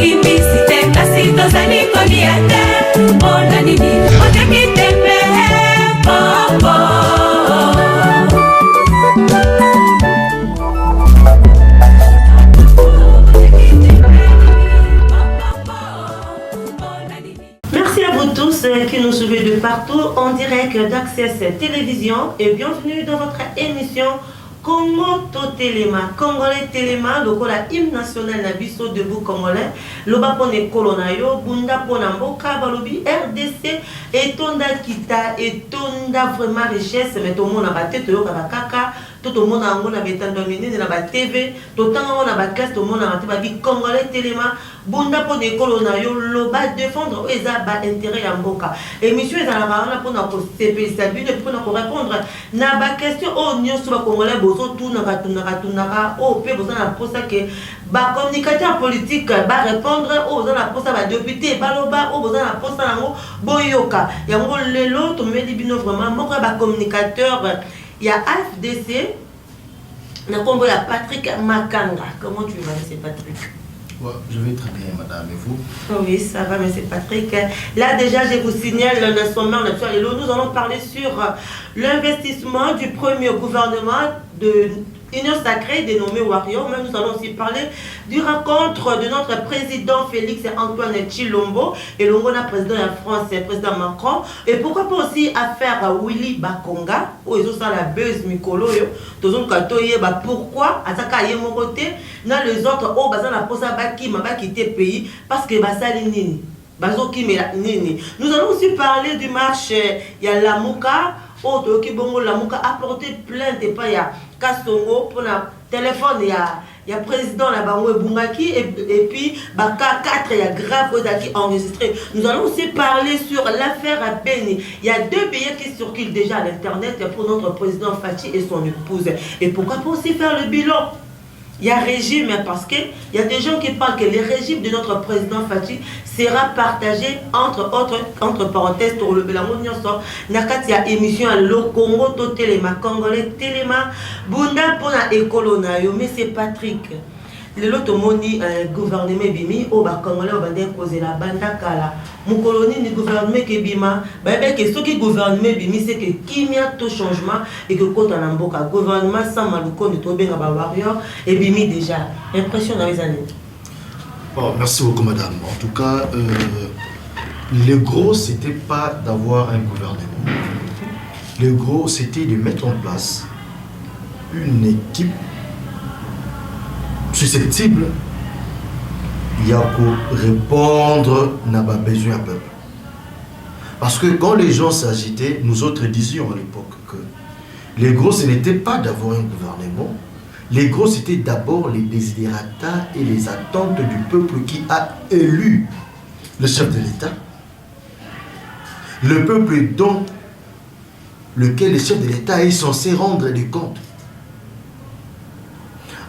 Qui nous suivez de partout en direct d'Access Télévision et bienvenue dans votre émission Congo to Téléma, Congolais Téléma, le hymne national na biso debout congolais, loba pone kolonayo, bunda pona mboka, balobi RDC, etonda kita, etonda vraiment richesse, mais tout le monde a battu, tout le monde a kaka, tout le monde a dominé, na ba TV, tout le monde a classe, tout le monde a battu, Congolais Téléma, bunda pone kolonayo, loba défendre eza ba intérêt ya mboka. Émission eza na ba pona ko CP Sabine pona ko répondre na ba question o nyoso ba congolais tout n'a oh peut vous en pour ça que ba communicateur politique ba répondre aux en pour ça ba député baloba oh vous en pour ça ngo boyoka yango lelo to medi bino vraiment moko ba communicateur il y a AFDC na kombo ya Patrick Makanga. Comment tu vas monsieur Patrick? Ouais, je vais très bien, madame, et vous? Oui, ça va, monsieur Patrick. Là, déjà, je vous signale le sommaire naturel. Nous allons parler sur l'investissement du premier gouvernement de Union Sacrée dénommé Wario. Mais nous allons aussi parler du rencontre de notre président Félix Antoine Tshilombo et le président de la France, président Macron. Et pourquoi pas aussi affaire Willy Bakonga, où ils ont ça la buzz Mikolo. Pourquoi Ataka Yemokote, dans les autres, oh, bazan la posa baki, ma baki te pays, parce que basali nini. Bazoki nini. Nous allons aussi parler du marché, il y a la Mouka. Oh, Toki Bongo Lamouka a porté plainte et pas ya Kastongo pour le téléphone, il y a président la Bango Bungaki et puis Baka 4 il y a grave qui enregistré. Nous allons aussi parler sur l'affaire à Beni. Il y a 2 billets qui circulent déjà à l'internet pour notre président Fachi et son épouse. Et pourquoi pas aussi faire le bilan? Il y a régime parce qu'il y a des gens qui parlent que le régime de notre président Fachi sera partagé entre parenthèses pour le Bélamon Nyonso. Nakati ya émission à le Congo to Téléma, Congolais Téléma, Bunda pona écolona yo, mais c'est Patrick. Le lot moni gouvernement bimi au ba Congolais au bandé causer la banda kala. Mon colonie ni gouvernement ke bima, ba que ce qui gouvernement bimi c'est que kimia tout changement et que quand on amboka gouvernement sans maluko ni to benga ba warrior et bimi déjà. Impression dans les années. Bon, merci beaucoup madame. En tout cas, le gros c'était pas d'avoir un gouvernement. Le gros c'était de mettre en place une équipe susceptible, il y a pour répondre n'a pas besoin à peuple. Parce que quand les gens s'agitaient, nous autres disions à l'époque que les gros ce n'était pas d'avoir un gouvernement, les gros c'était d'abord les desiderata et les attentes du peuple qui a élu le chef de l'État. Le peuple dont lequel le chef de l'État est censé rendre des comptes.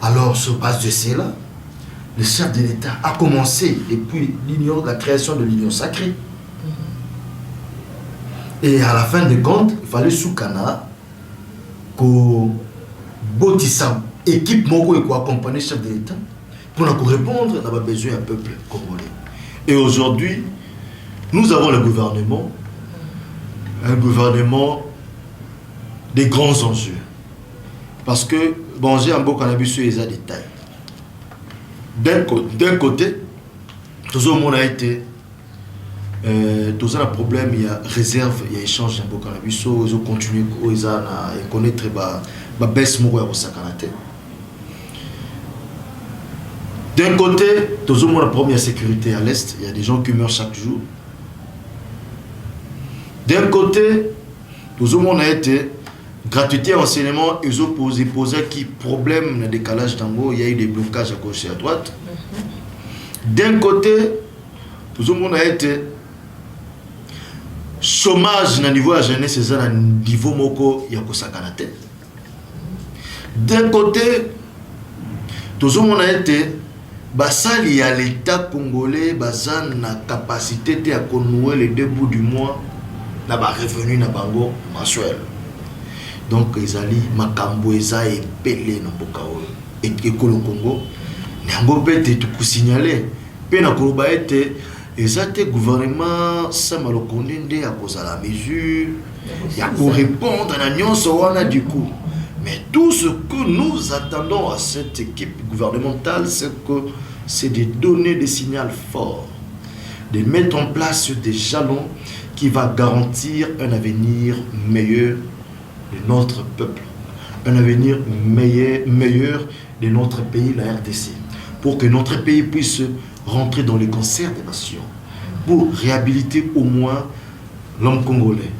Alors, sur base de cela, le chef de l'État a commencé depuis la création de l'Union Sacrée. Et à la fin de compte, il fallait Soukana que Botissa équipe Mogo et accompagner le chef de l'État pour nous répondre à nos besoins un peuple congolais. Et aujourd'hui, nous avons le gouvernement, un gouvernement des grands enjeux. Parce que, bon, j'ai un beau cannabis sur les détails. D'un côté, tout le monde a été, tout ça, le problème, il y a réserve, il y a échange d'un beau cannabis, ils ont continué, ils ont connaître la baisse de la. D'un côté, tout le monde a première sécurité à l'Est, il y a des gens qui meurent chaque jour. D'un côté, tout le monde a été gratuité enseignement, ils ont posé qui problème de décalage d'ango, il y a eu des blocages à gauche et à droite. D'un côté, tout le monde a été chômage na niveau à jeunesse, c'est ça, niveau moko ya kosakanate. D'un côté, tout le monde a été basali à l'État congolais, basan na capacité à connaître les 2 bouts du mois, na ba revenu na bango mensuel. Donc ils allaient makambo eza epele na boka et que le Congo n'ango bete tout signaler Pe na koloba ete ezate gouvernement Sama Lukonde nde à cause à la mesure ya pour répondre à la nyonso wana du coup. Mais tout ce que nous attendons à cette équipe gouvernementale, c'est de donner des signaux forts, de mettre en place des jalons qui vont garantir un avenir meilleur de notre peuple, un avenir meilleur de notre pays, la RDC, pour que notre pays puisse rentrer dans les concerts des nations, pour réhabiliter au moins l'homme congolais.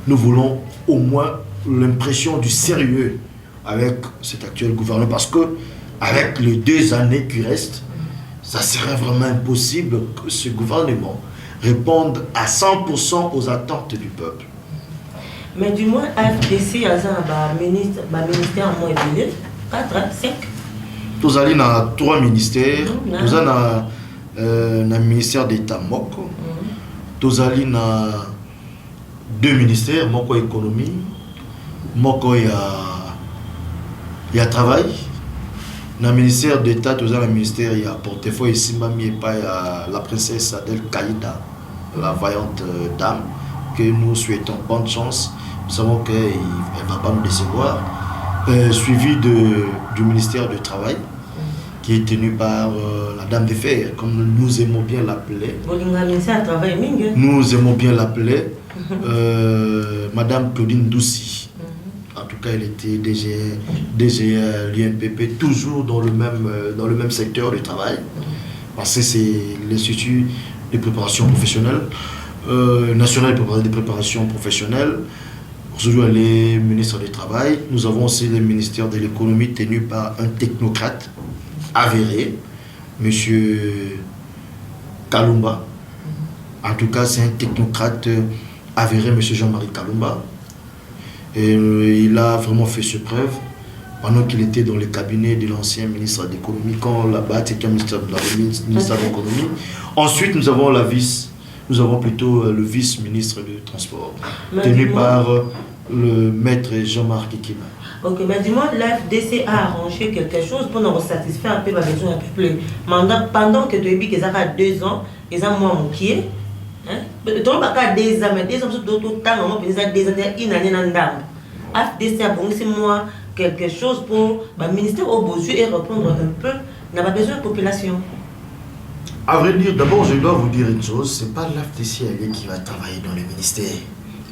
Nous voulons au moins l'impression du sérieux avec cet actuel gouvernement, parce que avec les 2 années qui restent, ça serait vraiment impossible que ce gouvernement réponde à 100% aux attentes du peuple. Mais du moins, FDC a un ministère moins élevé, 4, 5. Nous allons dans 3 ministères, nous allons dans le ministère d'État Moko, nous allons dans 2 ministères, Moko économie, Moko il y a travail. Dans le ministère d'État, nous avons le ministère, il y a portefeuille Simbami et pas la princesse Adèle Kaïda, la vaillante dame, que nous souhaitons bonne chance. Nous savons qu'elle ne va pas nous décevoir. Suivi du ministère du Travail, qui est tenu par la dame de fer, comme nous aimons bien l'appeler. Nous aimons bien l'appeler Madame Claudine Doucy. En tout cas, elle était DG l'INPP, toujours dans le même secteur du travail. Parce que c'est l'Institut de préparation professionnelle, national de préparation professionnelle. Aujourd'hui, elle est ministre du Travail. Nous avons aussi le ministère de l'économie tenu par un technocrate avéré, M. Kalumba. En tout cas, c'est un technocrate avéré, M. Jean-Marie Kalumba. Et il a vraiment fait ses preuves pendant qu'il était dans le cabinet de l'ancien ministre de l'économie, quand là-bas c'était un ministère de l'économie. Ensuite, nous avons plutôt le vice-ministre du transport, tenu par le maître Jean-Marc Kima. Ok, mais dis-moi, l'FDC a arrangé quelque chose pour nous satisfaire un peu la besoin un peu plus. Pendant que tu as dit qu'ils ont 2 ans, ils ont moins manqué. Tu n'as pas 2 ans, mais 2 ans, d'autres temps, ils ont 2 ans, une année dans le FDC a arrangé moi quelque chose pour le ministère au besoin et répondre un peu. On n'a pas besoin de population. À vrai dire, d'abord, je dois vous dire une chose, ce n'est pas l'FDC qui va travailler dans le ministère.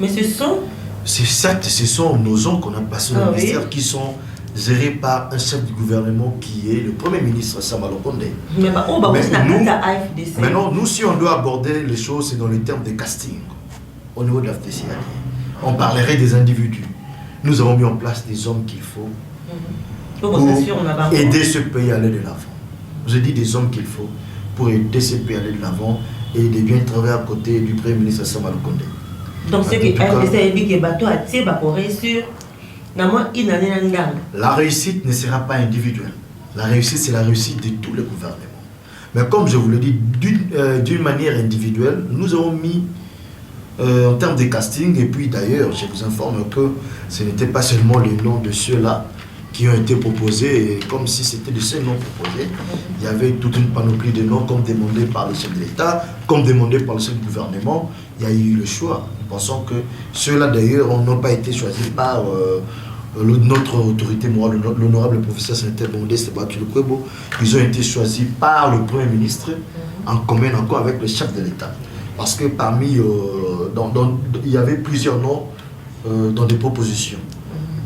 Mais ce sont... Ce sont nos hommes qu'on a passés dans le ministère qui sont gérés par un chef du gouvernement qui est le Premier ministre Sama Lukonde. Mais non, nous, si on doit aborder les choses, c'est dans les termes de casting au niveau de l'FDC. On parlerait des individus. Nous avons mis en place des hommes qu'il faut pour aider ce pays à aller de l'avant. Je dis des hommes qu'il faut pour aider ce pays à aller de l'avant et de bien travailler à côté du Premier ministre Sama Lukonde. Donc, ce que FDC a dit que bateau a tiré pour réussir, la réussite ne sera pas individuelle. La réussite, c'est la réussite de tous les gouvernements. Mais comme je vous le dis, d'une manière individuelle, nous avons mis en termes de casting, et puis d'ailleurs, je vous informe que ce n'était pas seulement les noms de ceux-là qui ont été proposés, comme si c'était de ces noms proposés. Il y avait toute une panoplie de noms, comme demandé par le chef de l'État, comme demandé par le chef du gouvernement. Il y a eu le choix. Nous pensons que ceux-là, d'ailleurs, n'ont pas été choisis par notre autorité morale, l'honorable professeur Sénateur Bondé Sebatu Lukwebo. Ils ont été choisis par le Premier ministre, en commun encore avec le chef de l'État. Parce que parmi, il y avait plusieurs noms dans des propositions.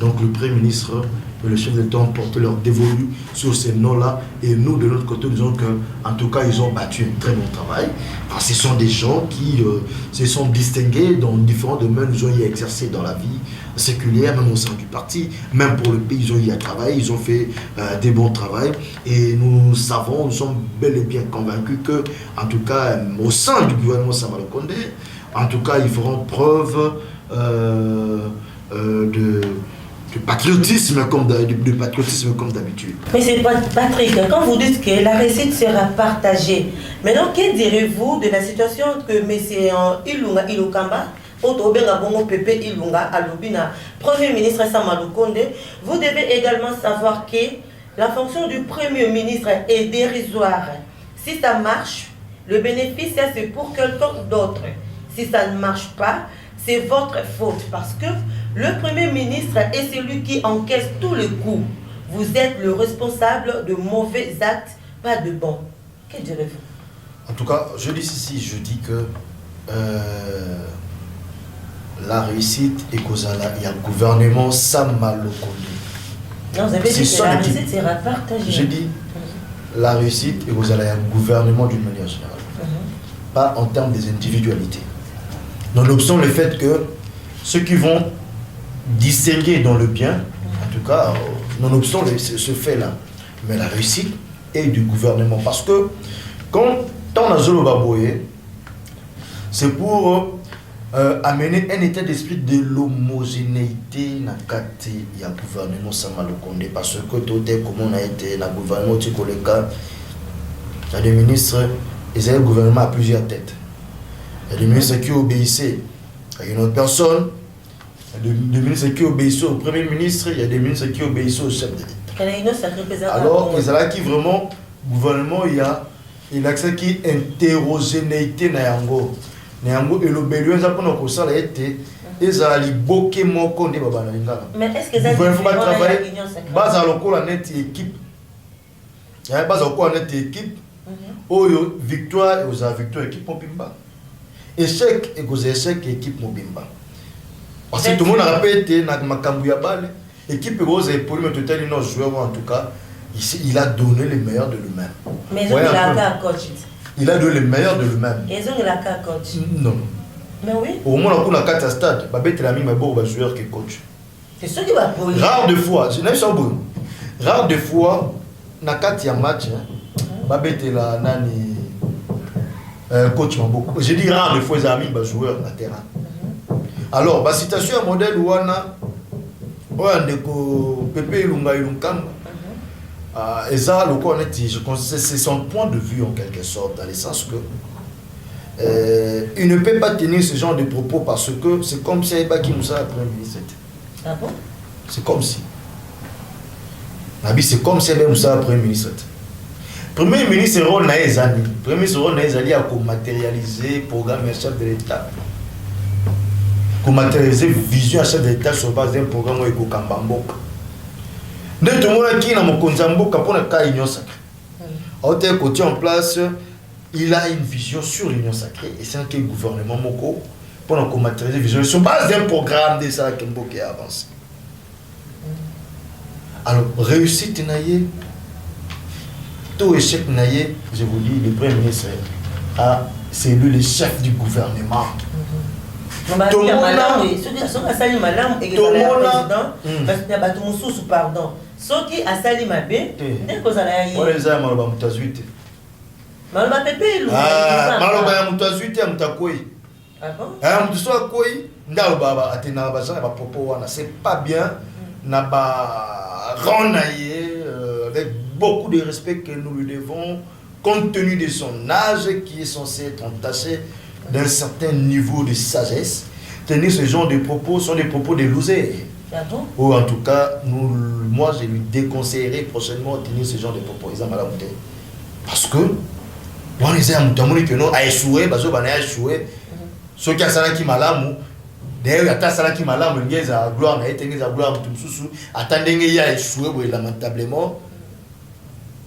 Donc le Premier ministre et le chef de l'État ont porté leur dévolu sur ces noms-là. Et nous, de notre côté, nous disons qu'en tout cas, ils ont battu un très bon travail. Parce que ce sont des gens qui se sont distingués dans différents domaines. Ils ont y exercé dans la vie séculière, même au sein du parti. Même pour le pays, ils ont y à travailler. Ils ont fait des bons travaux. Et nous savons, nous sommes bel et bien convaincus que, en tout cas, au sein du gouvernement Sama Lukonde, en tout cas, ils feront preuve de patriotisme comme d'habitude. Mais c'est Patrick, quand vous dites que la réussite sera partagée, maintenant que direz-vous de la situation que M. Ilunga Ilokamba, Pepe Ilunga Alubina, Premier ministre Sama Lukonde, vous devez également savoir que la fonction du Premier ministre est dérisoire. Si ça marche, le bénéfice, c'est pour quelqu'un d'autre. Si ça ne marche pas, c'est votre faute. Parce que le Premier ministre est celui qui encaisse tous les coups. Vous êtes le responsable de mauvais actes, pas de bons. Que direz-vous? En tout cas, je dis ceci, je dis que la réussite est causée. Il y a un gouvernement sans mal au condé. Non, vous avez dit que la réussite sera partagée. J'ai dit la réussite est causée. Il y a un gouvernement d'une manière générale. Pas en termes des individualités. Nonobstant le fait que ceux qui vont distinguer dans le bien, en tout cas, nonobstant ce fait-là, mais la réussite est du gouvernement. Parce que quand on a Zolo Baboye, c'est pour amener un état d'esprit de l'homogénéité dans le gouvernement Sama Lukonde. Parce que tout est comme on a été dans le gouvernement Tikoleka, il y a des ministres, ils ont un gouvernement à plusieurs têtes. Il y a des ministres qui obéissaient à une autre personne, il y a des ministres qui obéissaient au Premier ministre, il y a des ministres qui obéissaient au chef de l'État. Alors, il y a qui vraiment, le gouvernement, il y a accès qui hétérogénéité dans Yango. Yango et le bélier, ça pour nous ça été, ils ont les bokeh moko de baba na. Mais est-ce que ça va travailler? Base à la net équipe. Il y a base à la net équipe. Oyo victoire et aux victoire équipe Mobimba. Échec et aux échecs équipe Mobimba. Parce que tout le monde a répété dans Makambu ya balle. Équipe Rose et pour le total nos joueurs en tout cas, il a donné le meilleur de lui-même. Mais ils ont la carte coach. Il a donné le meilleur de lui-même. Ils ont la carte coach. Non. Mais oui. Au moins on a la carte stade, ba bête la mi ma beau joueur qui coach. C'est ce qui va polir. Rare de fois, je n'ai pas bon. Rare de fois na carte ya match ba bête la nani coach Maboko. Je dis rare de fois les amis ba joueur na terrain. Alors, la citation modèle Ouana, Pépé Ilunga Ilunkamba, et ça, je considère c'est son point de vue en quelque sorte, dans le sens que il ne peut pas tenir ce genre de propos parce que c'est comme si Ebaki Moussa Premier ministre. Ah bon? C'est comme si. C'est comme si Moussa Premier ministre. Premier ministre rôle na ezali. Premier ministre rôle na ezali à matérialiser le programme chef de l'État. Pour matérialiser vision à chef de l'État sur base d'un programme où Kambamboka. Dès tout le monde qui est dans mon Konzamboka pour le cas Union Sacrée. À côté en place, il a une vision sur l'Union Sacrée et c'est un gouvernement Moko pour matérialiser vision sur base d'un programme de ça qui est avancé. Alors, réussite naïe, tout échec naïe, je vous dis, le Premier ministre c'est lui le chef du gouvernement. Tout le monde pardon. Ceux qui a sali ma bé, dès que vous allez y aller. Maloba Pépé, Maloba ya mutazuite ya mutakoi. Ah bon? Ah mutusoa koi, ndalo baba atena ba sana ba popo wana, c'est pas bien na ba ronaye avec beaucoup de respect que nous lui devons compte tenu de son âge qui est censé être entaché d'un certain niveau de sagesse. Tenir ce genre de propos sont des propos de loser. Ah bon? Ou en tout cas, moi je lui déconseillerais prochainement de tenir ce genre de propos. Ils ont mal à monter. Parce que, on les a monté que nous, à échouer, parce qu'on a échoué. Ceux qui ont ça qui malamu, d'ailleurs, il y a ça qui malamu, il y a la gloire, il y a la gloire, attendez, il y a échoué, lamentablement.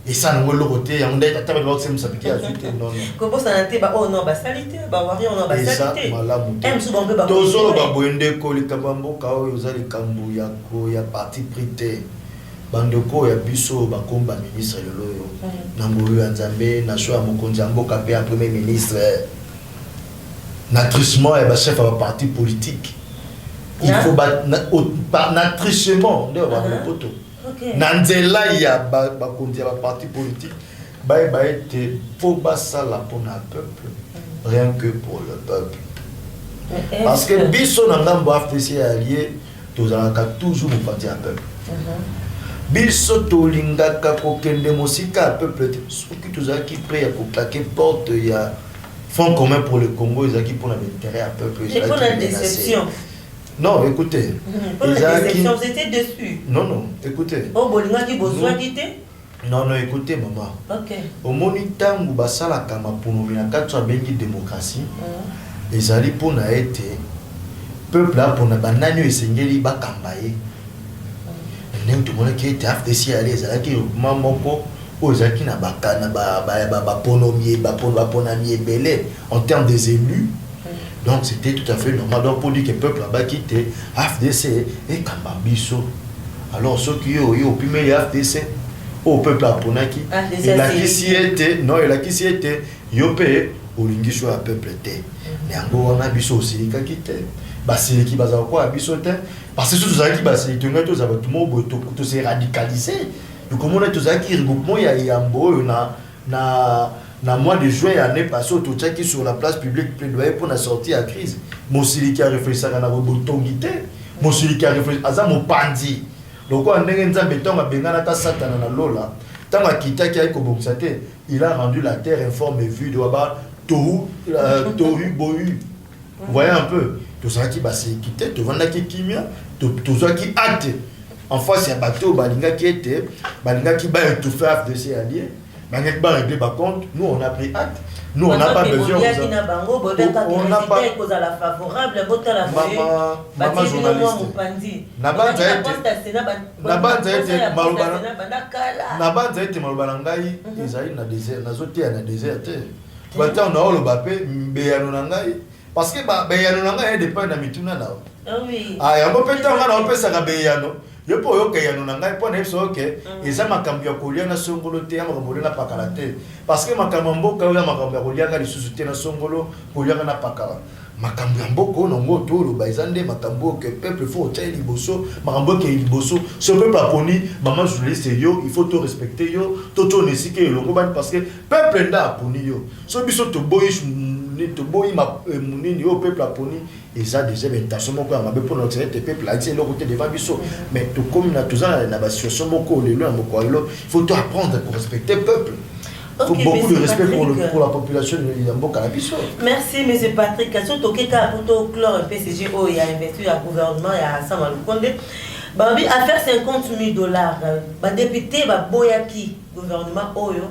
Et ça, nous le côté, il y a un des tas de choses qui sont appliquées à suite. Non, non. Comment ça n'a été, oh non, bah salité, bah warrior, on a salité. Et ça, malamu. Tozo, bah boende ko li kabambo kao yozali kambu yako ya parti prité. Bandoko ya biso ba komba ministre lelo. Nangoyo ya Nzambe, na choix mokonzi mboka pe ya premier ministre. Na trichement et ba chef à parti politique. Il faut na trichement de ba poto. Nanzela ya bakonzi ya parti politique ba été pour basa la pour un peuple rien que pour le peuple parce que biso na ngambo africain allié tozalaka toujours au parti à peuple biso tolingaka kokende mosika peuple soki tozalaki prêt à claquer porte ya fonds commun pour le Congo ezaki pour l'intérêt à peuple c'est pour la déception. Non, écoutez. Pour la déception, vous étiez dessus. Non, non, écoutez. Oh, Bolinga qui besoin quitter. Non, non, écoutez, maman. Ok. Au moniteur, où basala kama pour nous na quatre bengi démocratie. Les alliés pour na été peuple là pour na banani esengeli ba kambaye. Ndenge tout monde qui était FDC aller les alliés regroupement moko aux alliés na bakana ba ponomier ba ponamier belé en termes des élus. Donc c'était tout à fait normal donc pour dire que peuple là-bas qui était FDC et kambabiso. Alors ceux qui ont eu au premier FDC au peuple aponaki et la qui s'y était non et la qui s'y était yopé au lingisho à peuple était yango on a biso aussi qui était basili qui baza quoi biso était parce que tous ça qui basili tout ngato za tout monde to se radicaliser donc comment on est tous qui regroupement ya yambo na mois de juin année passée tout ça qui sur la place publique plaidoyer pour la sortie à crise Mosili qui a réfléchi à la robotongité Mosili qui a réfléchi à ça mon pandi. Donc quand il a rendu la terre informe et vue de Tohu Bohu. Vous voyez un peu tout ça qui va s'équiter, tout le qui kimia, tout ça qui hâte. En face, il y a bateau, Balinga qui était, Balinga qui va étouffer de ses alliés. Balinga qui va régler par contre, nous on a pris hâte. Nous on n'a pas besoin de ça. On n'a pas favorable, maman journaliste. Nabanza été malbanangai, Isaïe na désert, na zoté na désert. Bata on a le bapé, beyano nangai. Parce que beyano nangai dépend de mituna na. Oui. Ah, ya bo peta ngana on pesa ka beyano. Yo po yo kayano nangai po na so ke eza makambo ya kolia na songolo te ya makambo na pakala te. Parce que makambo mboka ya makambo ya kolia ka lisusu te na songolo kolia na pakala. Makambo ya mboko nongo to lo baizande makambo que peuple faut tailler liboso makambo ke liboso ce peuple aponi maman journaliste yo il faut tout respecter yo toto nesike lo ngobani parce que peuple nda aponi yo so biso to boyi ma munini yo peuple aponi et ça déjà intention moko ya mabe pour notre peuple là c'est le côté devant biso mais to comme na tozana na ba situation moko le lo moko il faut tout apprendre pour respecter peuple. Il faut beaucoup de respect pour la population de Mboka. Merci, M. Patrick. Surtout que pour clore un PCG, il y a investi le gouvernement, il y a Samal Konde. À faire $50 000, le député va boyaki gouvernement Oyo,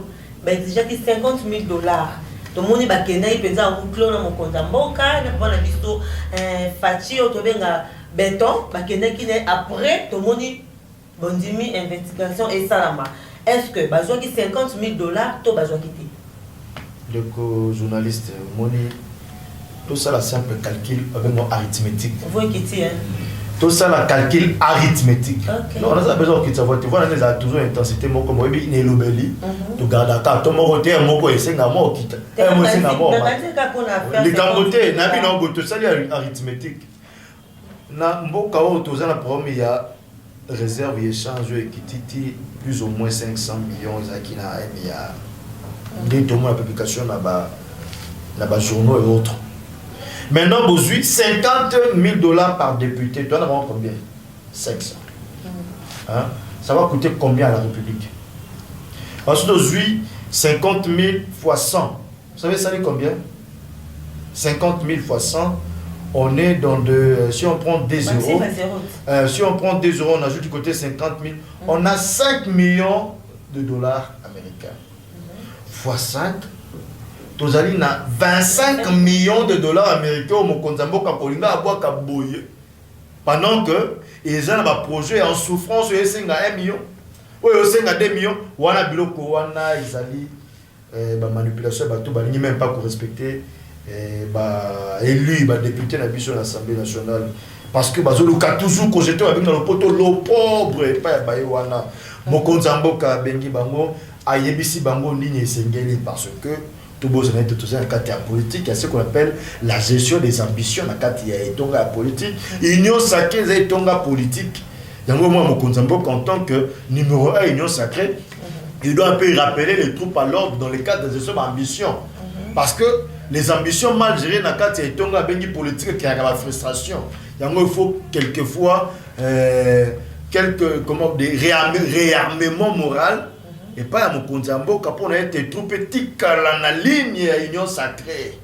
déjà qui $50 000. Tout le monde va kena il peut avoir clore mon compte Mboka, il va visto fachi au tobenga béton, va kena qui est après tout le monde bondimi investigation et salama. Est-ce que besoin qui $50 000 to besoin quitter le journaliste moni tout ça la simple calcul avec mon arithmétique vous quitter hein tout ça la calcul arithmétique okay. Non on a besoin que ça voit tu vois les a toujours intensité mo comme oui ne lobeli tu garde ka to mo côté mo ko esenga mo kita mo esenga mo les camboté na bi no goto ça arithmétique na mboka o to za na premier ya réserve et échange et qui plus ou moins 500 millions qui na 1 milliard. Dès tout la publication là-bas journaux et autres. Maintenant besoin $50 000 par député. Tu en as combien? 500. Hein? Ça va coûter combien à la République? Ensuite aujourd'hui 50 000 fois 100. Vous savez ça fait combien? 50 000 fois 100. On est dans si on prend des euros, si on prend des euros, on ajoute du côté 50 000, on a 5 millions de dollars américains. Fois 5, tu as 25 millions de dollars américains au Mokonzambo Kapolinga à bois Kaboye. Pendant que ils ont un projet en souffrance, ils ont 1 million, ils ont 2 millions, ils ont un biloko, ils ont manipulation, ils n'ont même pas respecter. Élu député na biso na l'Assemblée nationale parce que bazolo ka toujours projeté avec dans le poto lo pauvre pas ba wana mokonzamboka bengi bango ayebisi bango ligne esengeli parce que tout besoin de tout ça en cadre politique il y a ce qu'on appelle la gestion des ambitions na cadre ya etonga politique union sacrée za etonga politique yango moi mokonzamboka en tant que numéro 1 union sacrée il doit un peu rappeler les troupes à l'ordre dans le cadre de ces ambitions parce que les ambitions mal gérées dans le cadre de bengi politique qui a la frustration. Il faut quelquefois des réarmements moral et pas à mon konzambo quand on a été troupé tika la ligne à union sacrée.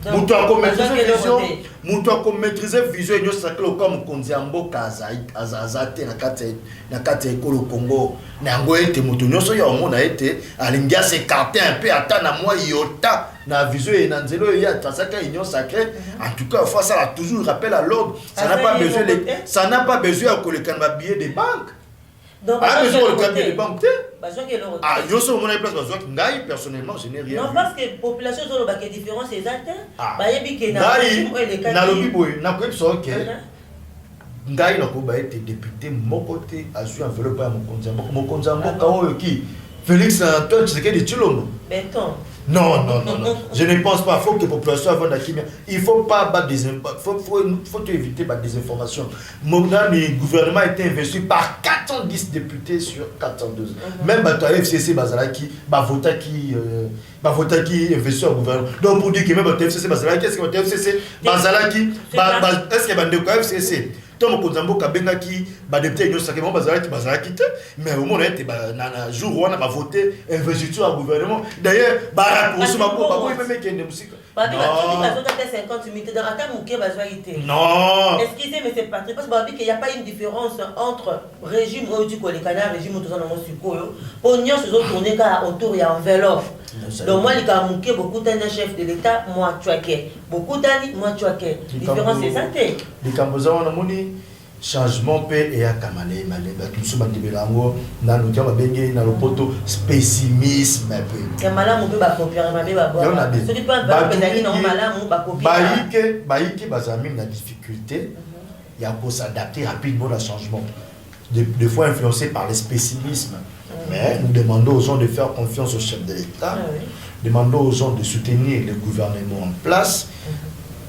Mutu a maîtriser vision, mutu a maîtriser vision et nous sacré comme Konziambo Kazazate na kati ekolo Congo. Na ngo ete mutu nyoso ya omona ete alingia s'écarter un peu atana moi yota na vision et na nzelo ya tasaka union sacrée. En tout cas, fois ça a toujours rappel à l'ordre. Ça n'a pas besoin que le canba billet de banque. Donc, besoin de billet de banque. Ah, yo so mona place besoin ngai personnellement je n'ai rien. Non, parce que la population sur le bac différent c'est exact. Bah yebi ke na lobi boy na ko so que ngai na ko ba été député mokote azu enveloppe ya mokonza mboka oyo ki Félix Antoine Tshisekedi Tshilombo. Béton. Non. Je ne pense pas. Il faut que la population avant d'acquérir. Il ne faut pas battre des faut éviter de des informations. Le gouvernement a été investi par 410 députés sur 412. Même la FCC Bazalaki, voter qui investit au gouvernement. Donc pour dire que même la FCC Bazalaki, est-ce que la FCC Bazalaki, est-ce que la FCC Tom Konzambo Kabenga qui député union sacrée bazalaki mais au moment où jour où on a voté investiture au gouvernement d'ailleurs non excusez mais c'est pas très parce qu'il n'y a pas une différence entre régime ou du collecana régime où tout ça pour nous se tourner autour il y a enveloppe donc moi il a beaucoup d'un chef de l'état moi tu as beaucoup d'années moi tu as différence c'est ça les Cambodgiens on a moni changement paix et à Kamale Maleba tout ce monde de l'amour dans le diable bengue dans le poteau pessimisme peu Kamala mon peu ba copier ma be ba boire ce n'est pas un pédali non mala mon ba copier baïke bazami na difficulté il y a pour s'adapter rapidement au changement des fois influencé par le pessimisme mais nous demandons aux gens de faire confiance au chef de l'État demandons aux gens de soutenir le gouvernement en place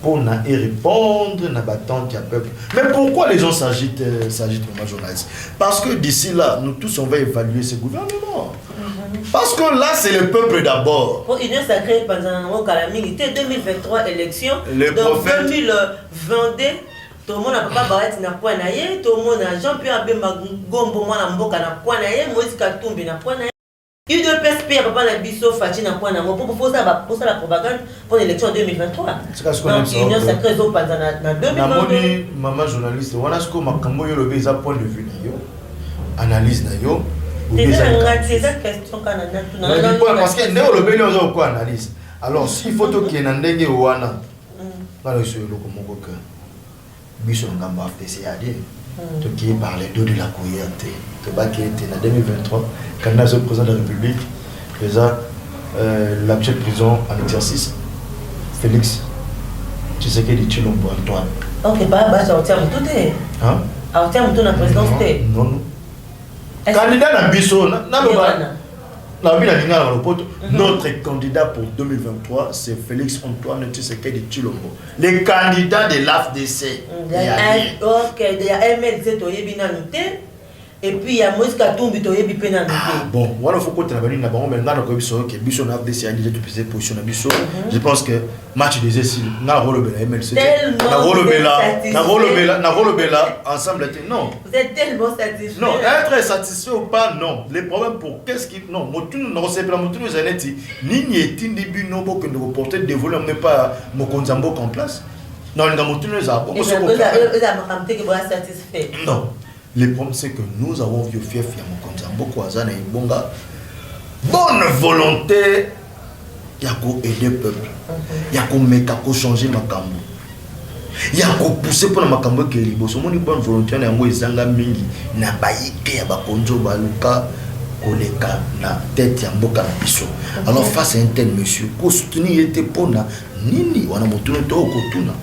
pour y répondre à l'attente du peuple. Mais pourquoi les gens s'agitent comme journalistes? Parce que d'ici là, nous tous, on va évaluer ce gouvernement. Parce que là, c'est le peuple d'abord. Pour Union sacrée, pendant la 2023 élections, donc 2022, tout le monde n'a pas barré na point naie, tout le monde a Jean-Pierre Abemba Gombo na mboka na point naie, Moïse Katumbi na point naie. Il de PSP papa na biso Fati na point na pour ça la propagande pour l'élection 2023. Donc Union sacrée zo pendant na 2022. Maman journaliste, wana sko makambo yo lobe za point de vue na yo, analyse na yo. C'est ça question kana na tout parce que ndeko lobe yo zo quoi analyse. Alors s'il faut to ki na ndenge wana. Balo so loko moko ka. Biso ngamba FCAD. Qui par les deux de la couillante que Baké était en 2023 quand le président de la République faisait l'actuel président en exercice Félix Tshisekedi Tshilombo Antoine. Ok, bah sortir tout est. Hein? Sortir tout la présidence est. Non. Candidat na biso na notre candidat pour 2023, c'est Félix Antoine Tshisekedi Tshilombo, le candidat de l'AFDC. Ok, il y a MLZ Toyebina Nouté, et puis il y a Moïse Katumbi Toyebi Pena Nouté. Bon, voilà, il faut qu'on travaille là-bas, mais là, on a Bisson AFDC a déjà tout position à Bisson. Je pense que match des essais, na rôle de MLC, na rôle bela, ensemble, non. Vous êtes tellement satisfait. Non, être satisfait ou pas, non. Les problèmes pour qu'est-ce qui. Non, non, c'est pas mon tour, j'ai dit, ni est un début, non, que nous reporter, dévoiler, mais pas mon Konzambo en place. Non, dans mon tour, nous avons. Vous avez satisfait. Non. Le problème, c'est que nous avons vu fief ya mon Konzambo, Kwazana et Bonga. Bonne volonté, il y a qu'à aider le peuple. Il y a qu'à changer ma cambo. Il y a qu'à pousser pour ma cambo qui est libre. Si on a une bonne volonté, on a un zanga mingi. Na baïke ya bakonzo baluka koleka na tête ya mboka na biso. Alors face à un tel monsieur, ko soutenir était pona nini wana motuno to okotuna.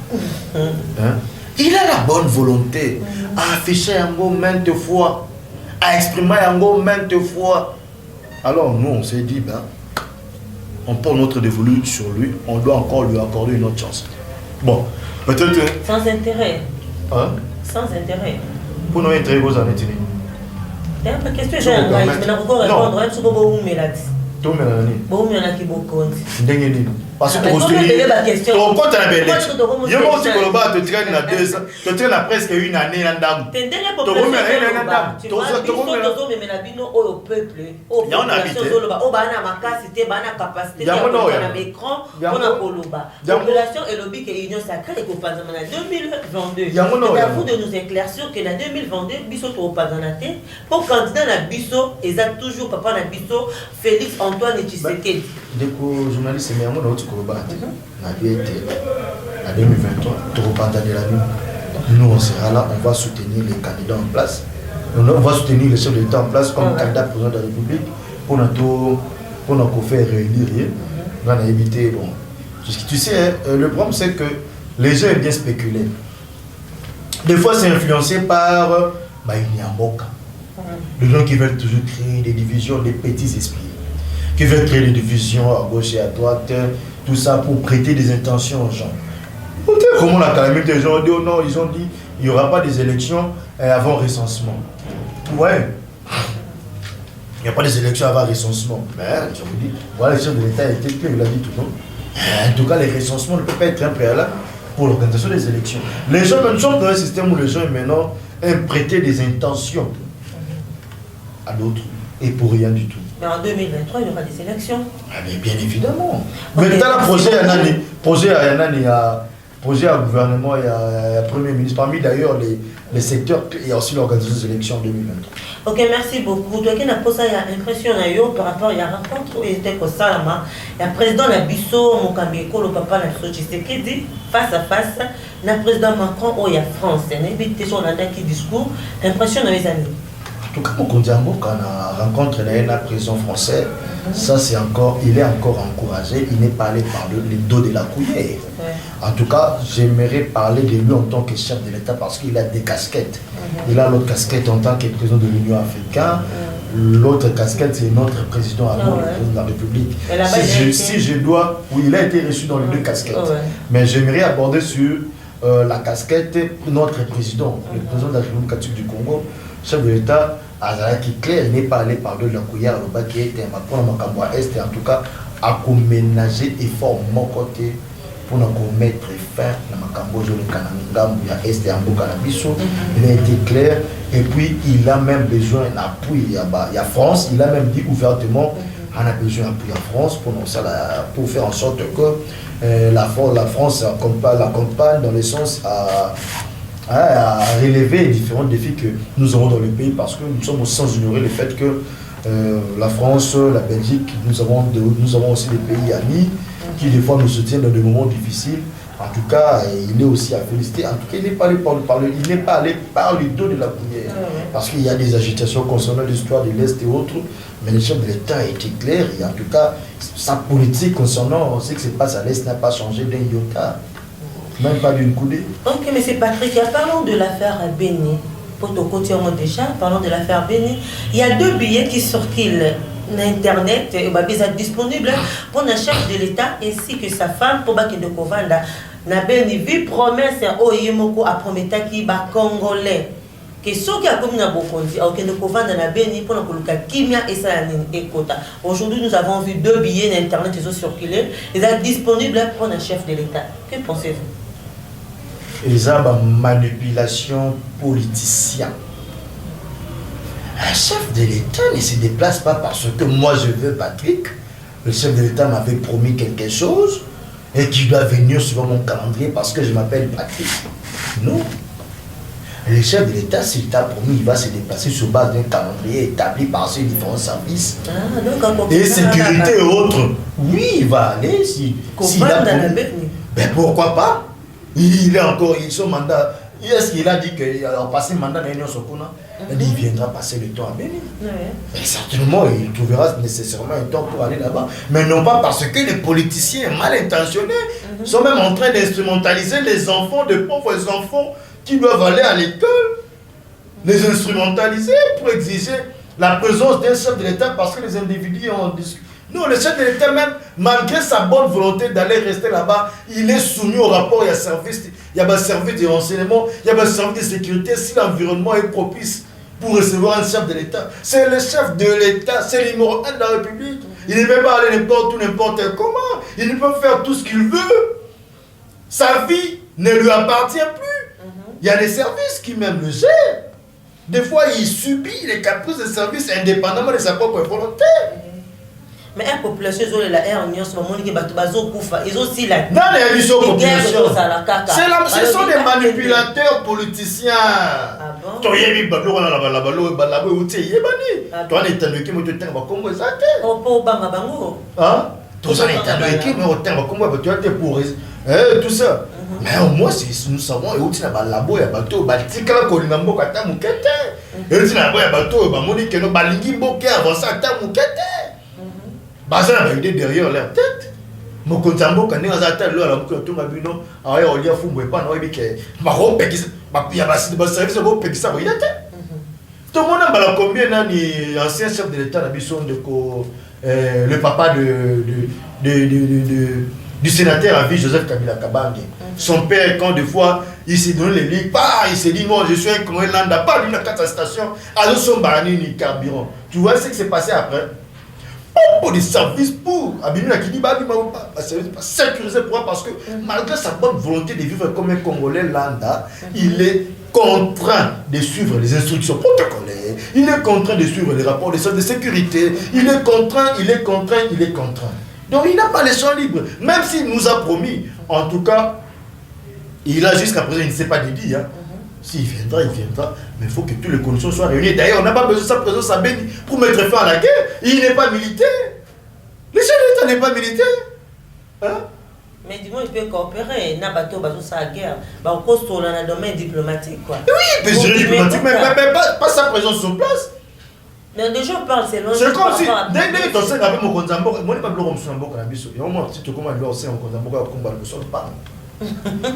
Il a la bonne volonté à afficher yango maintes fois, à exprimer yango maintes fois. Alors nous on s'est dit ben on prend notre dévolu sur lui, on doit encore lui accorder une autre chance. Bon, peut-être sans intérêt. Hein? Sans intérêt. Pour nous intérêt vous en êtes dit. Qu'est-ce que j'ai un gars, mais on va répondre à ce que vous me l'avez dit. Tout me l'a dit. Vous me l'avez dit beaucoup. Ndenge nini? parce que tu comptes à la belle. Il y a aussi que le bas te traîne à 2 ans, te traîne à presque une année en dame. Tu au peuple, au population et lobby que l'union sacrée est au Panama 2022. C'est à vous de nous éclaircir que en 2022, biso au Panama pour candidat na biso, ils ont toujours papa na biso Félix Antoine Tshisekedi. Dès journaliste mais on a autre combat. Na été en 2023, trop pantalé la nuit. Nous on sera là, on va soutenir les candidats en place. On va soutenir les chefs de l'État en place comme candidat président de la République pour nous faire réélire. On a évité bon. Tu sais, le problème c'est que les gens aiment bien spéculer. Des fois c'est influencé par il y a un boc. Les gens qui veulent toujours créer des divisions, des petits esprits, qui veulent créer des divisions à gauche et à droite, tout ça pour prêter des intentions aux gens. Comment la calamité des gens ont dit, oh non, ils ont dit il n'y aura pas des élections avant recensement. Ouais. Il n'y a pas des élections avant recensement. Mais je vous dis, voilà, le chef de l'État a été clair, il a dit tout le monde. En tout cas, les recensements ne peuvent pas être un préalable pour l'organisation des élections. Les gens nous sommes dans un système où les gens maintenant aiment prêter des intentions à d'autres et pour rien du tout. Mais en 2023, il y aura des élections. Ah, mais bien évidemment. Okay. Mais dans le projet à gouvernement, il y a Premier ministre. Parmi d'ailleurs les secteurs, il y a aussi l'organisation des élections en 2023. Ok, merci beaucoup. Toi qui n'as pas ça, il y a impression par rapport à la rencontre où il était au Salama. Il y a le président Nabiso, Mokambeko, le papa Nabiso Tshisekedi, face à face, le président Macron, où il y a France. Il y a une invitation dans un discours. Impression dans les années. En tout cas, quand on a rencontré le président français, ça c'est encore, il est encore encouragé, il n'est pas allé par le dos de la cuillère. En tout cas, j'aimerais parler de lui en tant que chef de l'État parce qu'il a des casquettes. Il a l'autre casquette en tant que président de l'Union africaine. L'autre casquette, c'est notre président à nous, le président de la République. Si je dois, oui, il a été reçu dans les deux casquettes. Mais j'aimerais aborder sur la casquette notre président, le président de la République catholique du Congo, chef de l'État. Qui clair, il n'est pas allé par de la cuillère, le bas qui était Macron, Macamboa Est, et en tout cas, à ménager effort mon côté pour nous mettre fin à Macambo, le Kanangam, il y a Est et Ambokanabiso. Il a été clair, et puis il a même besoin d'appui. Il y a France, il a même dit ouvertement on a besoin d'appui en France pour faire en sorte que la France l'accompagne dans le sens à relever les différents défis que nous aurons dans le pays parce que nous sommes sans ignorer le fait que la France, la Belgique, nous avons aussi des pays amis qui des fois nous soutiennent dans des moments difficiles. En tout cas, il est aussi à féliciter. En tout cas, il n'est pas allé par le dos de la cuillère parce qu'il y a des agitations concernant l'histoire de l'Est et autres, mais le chef de l'État a été clair et en tout cas, sa politique concernant ce qui se passe à l'Est n'a pas changé d'un iota. Même pas d'une coudée. Ok, mais c'est Patrick, parlons de l'affaire Béni. Pour ton côté, déjà, parlons de l'affaire Béni. Il y a 2 billets qui circulent sur Internet, ils sont disponibles pour le chef de l'État ainsi que sa femme pour Baki de Kovanda. Na Béni, vu promesse, Oyemoko a promis qu'il va Congolais. Que ceux qui ont commis na Bokondi, au Kendo Kovanda na Béni, pour le Kimia et Salanine et Kota. Aujourd'hui, nous avons vu 2 billets sur Internet qui sont circulés. Ils sont disponibles pour le chef de l'État. Que pensez-vous? Ils ont une manipulation politicienne. Un chef de l'État ne se déplace pas parce que moi je veux Patrick. Le chef de l'État m'avait promis quelque chose et qu'il doit venir sur mon calendrier parce que je m'appelle Patrick. Non. Le chef de l'État, s'il t'a promis, il va se déplacer sur base d'un calendrier établi par ses différents services. Et sécurité et autres. Oui, il va aller s'il a promis. Ben pourquoi pas? Il est encore, son mandat, est-ce qu'il a dit qu'il a passé le mandat dans l'Union Sokuna? Il viendra passer le temps à Béni. Et certainement, il trouvera nécessairement un temps pour aller là-bas. Mais non pas parce que les politiciens mal intentionnés sont même en train d'instrumentaliser les enfants, de pauvres enfants qui doivent aller à l'école. Les instrumentaliser pour exiger la présence d'un chef de l'État parce que les individus ont discuté. Non, le chef de l'État même, malgré sa bonne volonté d'aller rester là-bas, il est soumis au rapport, il y a un service de renseignement, il y a un service de sécurité, si l'environnement est propice pour recevoir un chef de l'État. C'est le chef de l'État, c'est le numéro 1 de la République. Il ne peut pas aller n'importe où, n'importe comment. Il ne peut faire tout ce qu'il veut. Sa vie ne lui appartient plus. Il y a des services qui même le gèrent. Des fois, il subit les caprices des services indépendamment de sa propre volonté. Mais la population, ils ont la haine, ils ont aussi la... Dans les émissions population, ce sont des manipulateurs politiciens. Ah bon? Tu as vu, tout ça. Mais au moins, nous savons que nous avons un labo, bateau, batika la kolinambo kata mukete. Et nous avons un bateau, bamoni que nous balingi boké avancer à mukete. Bazana a idée derrière leur tête. Mon kontambo quand nous avons l'eau à la boucle tout mabino, ah on lui a fumé pas non et que baron peki, il y a des services au peki ça il était. Tout le monde a bala combien d'années ancien chef de l'État d'Abisson de le papa du sénateur à vie Joseph Kabila Kabange. Son père, quand des fois, il s'est donné les lits, il s'est dit, non, je suis un Congolais lambda, pas d'une station, alors son barani ni carburant. Tu vois ce qui s'est passé après? Pour des services pour Abimina qui dit, pas sécuriser pour parce que malgré sa bonne volonté de vivre comme un Congolais lambda, il est contraint de suivre les instructions protocolaires, il est contraint de suivre les rapports des services de sécurité, il est contraint. Donc il n'a pas les champs libres, même s'il nous a promis, en tout cas, il a jusqu'à présent, il ne s'est pas dédié. Hein. S'il viendra, mais il faut que toutes les conditions soient réunies. D'ailleurs, on n'a pas besoin de sa présence à Béni pour mettre fin à la guerre. Il n'est pas militaire. Le chef de l'État n'est pas militaire. Hein? Mais du moins, il peut coopérer. Nabato, sa guerre. On cause dans le domaine diplomatique. Quoi. Oui, il peut gérer diplomatique, mais pas sa présence sur place. Mais déjà, on parle, c'est long. C'est comme si, dès que tu sais avec mon Konzambo, moi, je ne sais pas si tu as un si tu commences à le faire,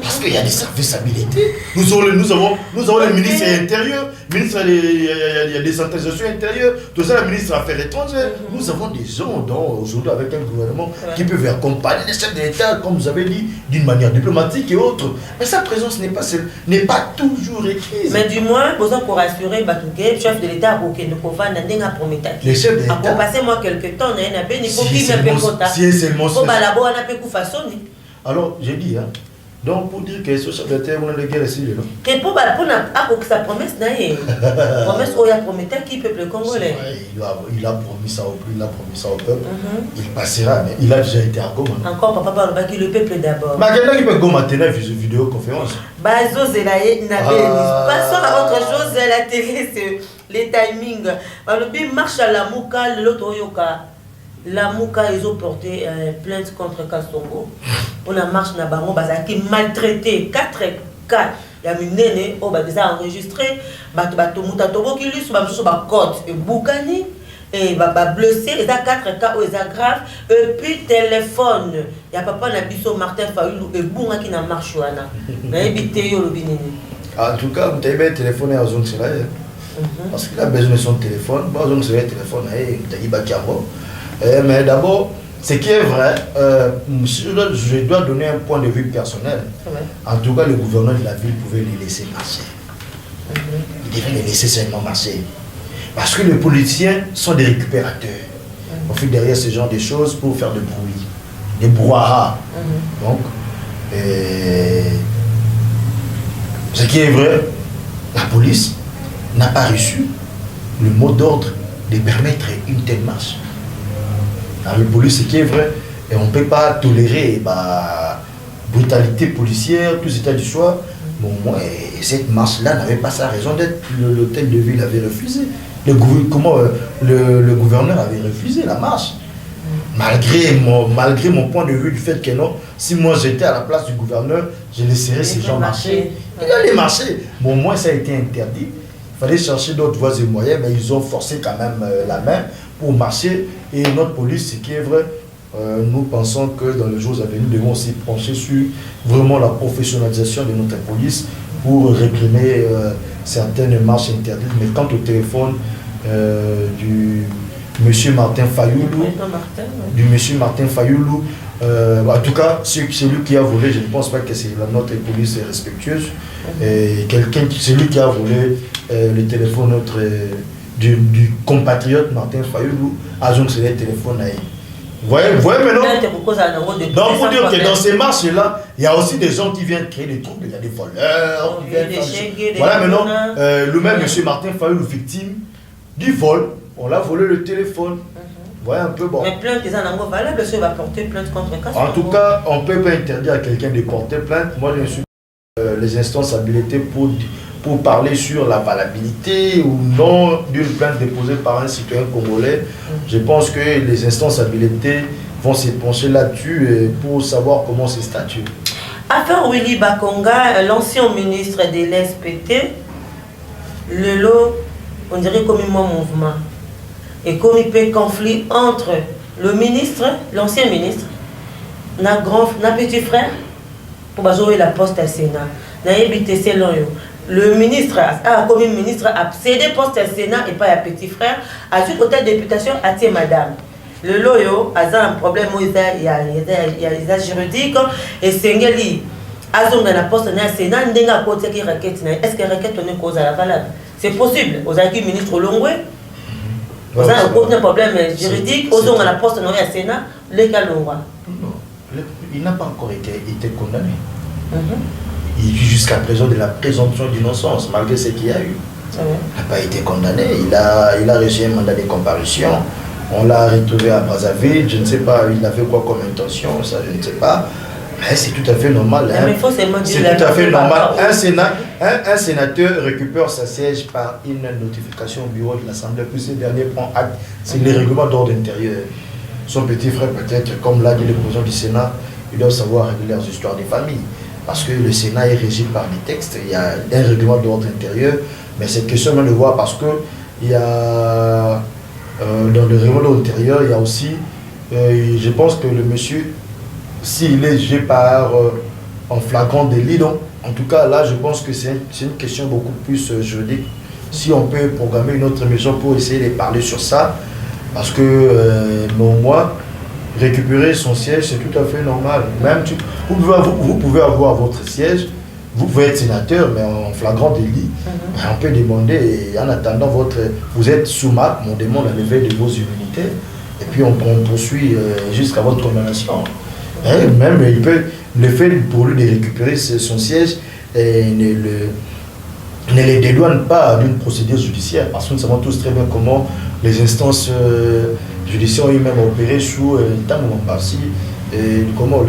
parce qu'il y a des services habilités. Nous avons le ministre intérieur, ministre de la décentralisation intérieure, tout ça, le ministre des Affaires étrangères. Nous avons des gens aujourd'hui avec un gouvernement qui peuvent accompagner les chefs de l'État, comme vous avez dit, d'une manière diplomatique et autre. Mais sa présence n'est pas toujours requise. Mais du moins, pour rassurer, le chef de l'État les chefs de l'État. Passez-moi quelques temps, alors, j'ai dit, hein. Donc, pour dire que ce chef de l'État, on a des guerres ici, non? Et pour sa promesse, promesse où il a promis qui peuple congolais. Il a promis ça au peuple. Il passera, mais il a déjà été à Goma. Encore, papa, le peuple d'abord. Mais quelqu'un qui peut Goma tenir une vidéoconférence. Bazo Zelaye passons à autre chose, la télé, c'est les timings. Le marche à la Mouka, l'autre Yoka. La Mouka, ils ont porté plainte contre Kastongo. On a marché dans Baron qui maltraité 4 cas. Il y a une nene, on a déjà enregistré. Mutatobo qui lui, sur la côte et Boukani. Et blessé, il y a 4 cas où ils sont graves. Et puis téléphone. Il y a papa Nabiso Martin Fayoulou et Bounga qui n'a marché. En tout cas, vous avez téléphoné à Zone Selaye. Parce qu'il a besoin de son téléphone. Zone Selaye téléphone, il a mais d'abord, ce qui est vrai, je dois donner un point de vue personnel. En tout cas, le gouverneur de la ville pouvait les laisser marcher. Il devait les laisser seulement marcher. Parce que les politiciens sont des récupérateurs. On fait derrière ce genre de choses pour faire du bruit, des brouhahas. Donc, ce qui est vrai, la police n'a pas reçu le mot d'ordre de permettre une telle marche. Dans la police, ce qui est vrai, et on ne peut pas tolérer brutalité policière, tout état du choix. Bon, moi, cette marche-là n'avait pas sa raison d'être. L'hôtel de ville avait refusé. Le gouverneur avait refusé la marche. Malgré mon point de vue du fait que non, si moi j'étais à la place du gouverneur, je laisserais ces gens marcher. Il allait marcher. Bon, moi, ça a été interdit. Il fallait chercher d'autres voies et moyens, mais ils ont forcé quand même la main pour marcher. Et notre police, ce qui est vrai, nous pensons que dans les jours à venir, nous devons aussi pencher sur vraiment la professionnalisation de notre police pour réprimer certaines marches interdites. Mais quant au téléphone du monsieur Martin Fayoulou, en tout cas, celui qui a volé, je ne pense pas que notre police est respectueuse. Celui qui a volé le téléphone du compatriote Martin Fayoulou a donc le téléphone. voyez maintenant. Donc, vous dire que dans ces marches-là, il y a aussi des gens qui viennent créer des troubles. Il y a des voleurs. Voilà, maintenant, lui-même, M. Martin Fayulu, victime du vol. On l'a volé le téléphone. Voyez un peu bon. Mais plainte, ils en ont valable, va porter plainte contre Castro. En tout cas, on ne peut pas interdire à quelqu'un de porter plainte. Moi, je suis les instances habilitées pour parler sur la valabilité ou non d'une plainte déposée par un citoyen congolais. Je pense que les instances habilitées vont se pencher là-dessus pour savoir comment se statuer. Affaire Willy Bakonga, l'ancien ministre de l'SPT, le lot, on dirait comme un mouvement. Et comme il peut conflit entre le ministre, l'ancien ministre, notre petit frère, pour jouer la poste à Sénat. Le ministre, comme ministre, a cédé poste à Sénat et pas à petit frère, a su côté de députation à tes madame. Le loyo a un problème, il y a les juridiques, et Sengeli a la poste à Sénat, n'est-ce pas est-ce que la requête est cause à la valable? C'est possible, aux acquis ministre Longwe. Vous avez un problème juridique, aux gens à la poste à Sénat, les cas il n'a pas encore été condamné. Il vit jusqu'à présent de la présomption d'innocence, malgré ce qu'il y a eu. Il n'a pas été condamné, il a reçu un mandat de comparution. On l'a retrouvé à Brazzaville, je ne sais pas, il avait quoi comme intention, ça je ne sais pas. Mais c'est tout à fait normal. Hein. C'est tout à fait normal. Un sénateur récupère sa siège par une notification au bureau de l'Assemblée, puis ce dernier prend acte. C'est les règlements d'ordre intérieur. Son petit frère, peut-être, comme l'a dit le président du Sénat, il doit savoir régler leurs histoires des familles. Parce que le Sénat est régi par des textes, il y a un règlement d'ordre intérieur, mais c'est question même de voir parce que il y a dans le règlement d'ordre intérieur, il y a aussi, je pense que le monsieur, s'il est jugé par en flagrant délit, donc, en tout cas là je pense que c'est une question beaucoup plus juridique. Si on peut programmer une autre émission pour essayer de parler sur ça, parce que moi, récupérer son siège, c'est tout à fait normal. Même vous pouvez avoir votre siège, vous pouvez être sénateur, mais en flagrant délit, on peut demander, et en attendant vous êtes sous MAP, on demande la levée de vos immunités, et puis on poursuit jusqu'à votre condamnation. Et même, le fait pour lui de récupérer son siège ne les dédouane pas d'une procédure judiciaire, parce que nous savons tous très bien comment les instances judiciaires ont même opéré sous temps par-ci, et comment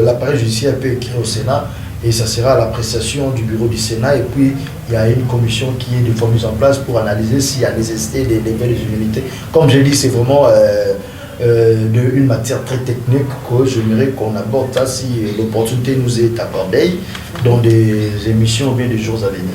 l'appareil judiciaire peut écrire au Sénat, et ça sera à l'appréciation du bureau du Sénat, et puis il y a une commission qui est de fois mise en place pour analyser s'il y a nécessité de lever les immunités. Comme je dis, c'est vraiment une matière très technique que j'aimerais qu'on aborde ça si l'opportunité nous est accordée dans des émissions ou bien des jours à venir.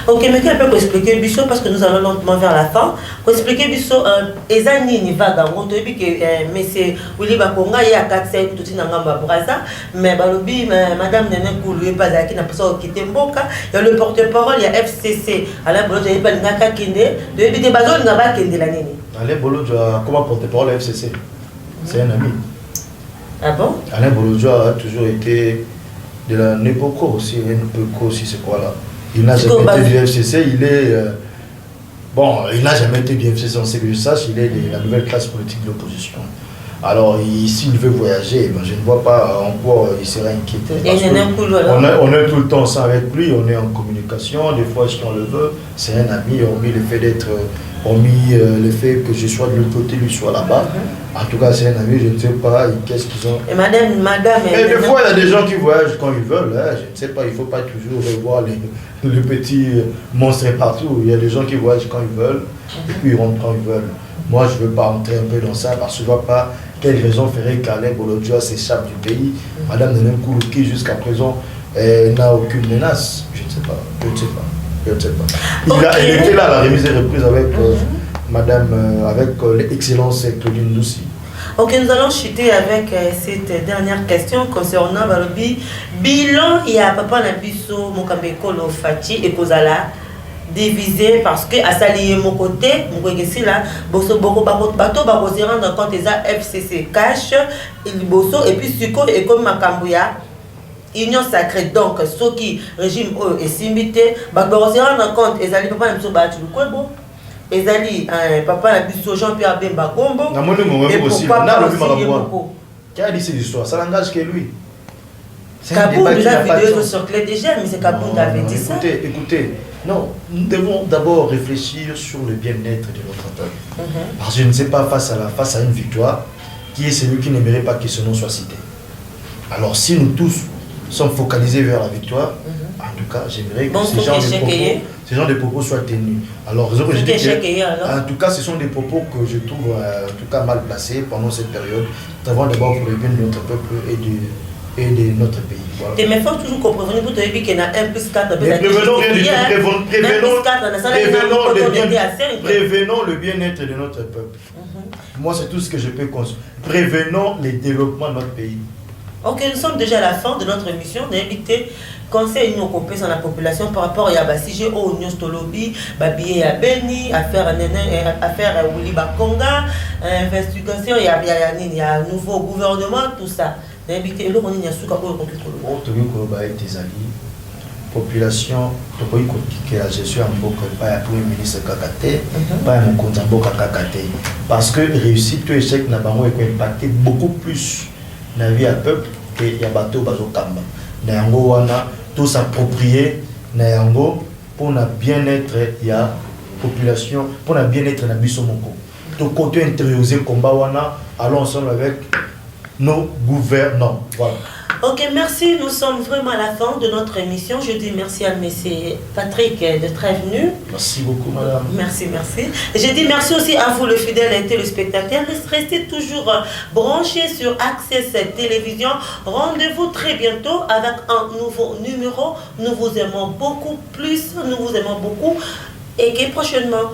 Ok, mais qui peut expliquer Bissot parce que nous allons lentement vers la fin. Pour expliquer Bissot, Ezani ni vaga, on te dit que monsieur Willy Bakonga il y a 4-5 tout dans Ngamba Braza, mais balobi madame Nene Koulou pas à qui n'a pas quitter Mboka, il y a le porte-parole, il y a FCC, Alain Bolo il pas ngaka kende, de éviter bazol ngaba kende la nini. Alain Bolo comment porte-parole FCC? C'est un ami. Ah bon? Alain Bolodjoa a toujours été de la Nepoko aussi, c'est quoi là? Il n'a jamais été du FCC, il n'a jamais été du FCC, on sait que je sache, il est de la nouvelle classe politique de l'opposition. Alors, s'il veut voyager, je ne vois pas en quoi il serait inquiété. On est tout le temps ensemble avec lui, on est en communication, des fois, si on le veut, c'est un ami, hormis le fait que je sois de l'autre côté, lui soit là-bas. En tout cas, c'est un ami, je ne sais pas qu'est-ce qu'ils ont. Et madame. Et des fois, il y a des gens qui voyagent quand ils veulent. Hein, je ne sais pas, il ne faut pas toujours voir les petits monstres partout. Il y a des gens qui voyagent quand ils veulent et puis ils rentrent quand ils veulent. Moi, je ne veux pas entrer un peu dans ça parce que je ne vois pas quelle raison ferait qu'Alain Bolodjoa s'échappe du pays. Madame Nenem Koulou, qui jusqu'à présent n'a aucune menace. Je ne sais pas. Il était là à la remise et reprise avec avec l'excellence Claudine Loussi. Ok, nous allons chuter avec cette dernière question concernant Balobi. Bilan, il y a papa Nabiso, Mokambeko, Fati et Kozala divisé parce que à s'allier mon côté, mon côté là, bosso boko bateau bako se rendre compte des FCC cash, il bosso et puis suko et comme Makambuya. Union sacrée donc ce qui régime est simité, bako se rendre compte et allez papa Nabiso battu le quoi bon. ezali papa na biso Jean-Pierre Bemba Gombo. Et pourquoi pas aussi Yemoko. Qui a dit cette histoire? Ça n'engage que lui. Kabound, la vidéo circulait déjà, mais c'est Kabound qui avait dit ça. Écoutez, non, nous devons d'abord réfléchir sur le bien-être de notre peuple. Parce que je ne sais pas, face à une victoire, qui est celui qui n'aimerait pas que ce nom soit cité. Alors si nous tous sommes focalisés vers la victoire, en tout cas, j'aimerais que ce genre de propos soient tenus. Alors, je dis que, en tout cas, ce sont des propos que je trouve en tout cas mal placés pendant cette période. Nous avons d'abord pour le bien de notre peuple et de notre pays. Voilà. Mais il faut toujours comprendre pour te dire qu'il y a 1 plus 4. Prévenons le bien-être de notre peuple. Moi, c'est tout ce que je peux construire. Prévenons le développement de notre pays. Ok, nous sommes déjà à la fin de notre émission d'inviter conseil nous compétences dans la population par rapport à sujet au Union Stolobi, Babié à Beni, affaire Willy Bakonga, investigation, il y a un nouveau gouvernement, tout ça. D'inviter le Roni Nyasuka pour le population, je suis en Boka, pas à Premier ministre Kakate, pas à mon compte en Boka Kakate. Parce que réussite, tout échec n'a pas impacté beaucoup plus la vie à peuple que Yabato Bazo Kamba. Nayango wana tout s'approprier Nayango pour le bien-être de la population, pour le bien-être de la Bissomoko. Tout côté intérioriser combat wana, allons ensemble avec nos gouvernants. Voilà. Ok, merci. Nous sommes vraiment à la fin de notre émission. Je dis merci à M. Patrick d'être venu. Merci beaucoup, madame. Merci. Je dis merci aussi à vous, le fidèle téléspectateur. Restez toujours branchés sur Access Télévision. Rendez-vous très bientôt avec un nouveau numéro. Nous vous aimons beaucoup plus. Nous vous aimons beaucoup. Et prochainement.